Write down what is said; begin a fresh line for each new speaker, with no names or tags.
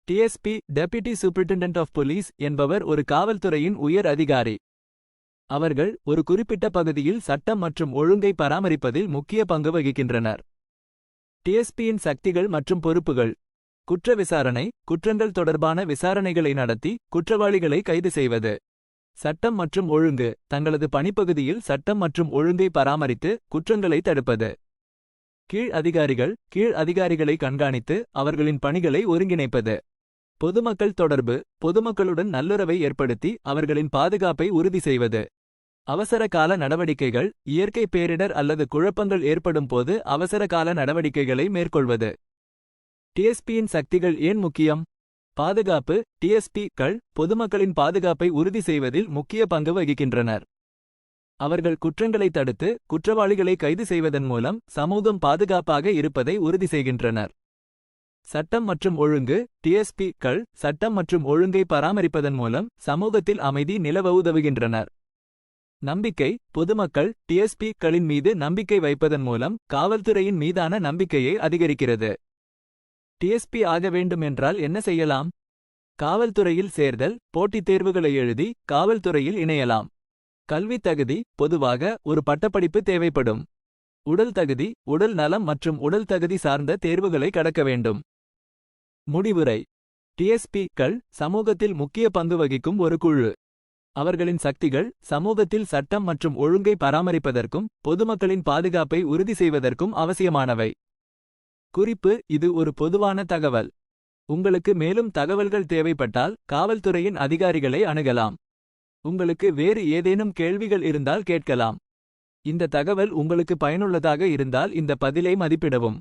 DSP deputy superintendent of police என்பவர் ஒரு காவல்துறையின் உயர் அதிகாரி. அவர்கள் ஒரு குறிப்பிட்ட பகுதியில் சட்டம் மற்றும் ஒழுங்கை பராமரிப்பதில் முக்கிய பங்கு வகிக்கின்றனர். டிஎஸ்பியின் சக்திகள் மற்றும் பொறுப்புகள்: குற்ற விசாரணை, குற்றங்கள் தொடர்பான விசாரணைகளை நடத்தி குற்றவாளிகளை கைது செய்வது. சட்டம் மற்றும் ஒழுங்கு, தங்களது பணிப்பகுதியில் சட்டம் மற்றும் ஒழுங்கை பராமரித்து குற்றங்களை தடுப்பது. கீழ் அதிகாரிகள், கீழ் அதிகாரிகளை கண்காணித்து அவர்களின் பணிகளை ஒருங்கிணைப்பது. பொதுமக்கள் தொடர்பு, பொதுமக்களுடன் நல்லுறவை ஏற்படுத்தி அவர்களின் பாதுகாப்பை உறுதி செய்வது. அவசர கால நடவடிக்கைகள், இயற்கை பேரிடர் அல்லது குழப்பங்கள் ஏற்படும் போது அவசர கால நடவடிக்கைகளை மேற்கொள்வது. டிஎஸ்பியின் சக்திகள் ஏன் முக்கியம்? பாதுகாப்பு: டிஎஸ்பி-க்கள் பொதுமக்களின் பாதுகாப்பை உறுதி செய்வதில் முக்கிய பங்கு வகிக்கின்றனர். அவர்கள் குற்றங்களை தடுத்து குற்றவாளிகளை கைது செய்வதன் மூலம் சமூகம் பாதுகாப்பாக இருப்பதை உறுதி செய்கின்றனர். சட்டம் மற்றும் ஒழுங்கு: டிஎஸ்பி-க்கள் சட்டம் மற்றும் ஒழுங்கை பராமரிப்பதன் மூலம் சமூகத்தில் அமைதி நிலவ உதவுகின்றனர். நம்பிக்கை: பொதுமக்கள் டிஎஸ்பி-க்களின் மீது நம்பிக்கை வைப்பதன் மூலம் காவல்துறையின் மீதான நம்பிக்கையை அதிகரிக்கிறது. டிஎஸ்பி ஆக வேண்டுமென்றால் என்ன செய்யலாம்? காவல்துறையில் சேர்தல், போட்டித் தேர்வுகளை எழுதி காவல்துறையில் இணையலாம். கல்வித் தகுதி: பொதுவாக ஒரு பட்டப்படிப்பு தேவைப்படும். உடல் தகுதி: உடல் நலம் மற்றும் உடல் தகுதி சார்ந்த தேர்வுகளை கடக்க வேண்டும். முடிவுரை: டிஎஸ்பி-க்கள் சமூகத்தில் முக்கிய பங்கு வகிக்கும் ஒரு குழு. அவர்களின் சக்திகள் சமூகத்தில் சட்டம் மற்றும் ஒழுங்கை பராமரிப்பதற்கும் பொதுமக்களின் பாதுகாப்பை உறுதி செய்வதற்கும் அவசியமானவை. குறிப்பு: இது ஒரு பொதுவான தகவல். உங்களுக்கு மேலும் தகவல்கள் தேவைப்பட்டால் காவல்துறையின் அதிகாரிகளை அணுகலாம். உங்களுக்கு வேறு ஏதேனும் கேள்விகள் இருந்தால் கேட்கலாம். இந்த தகவல் உங்களுக்கு பயனுள்ளதாக இருந்தால் இந்த பதிலை மதிப்பிடவும்.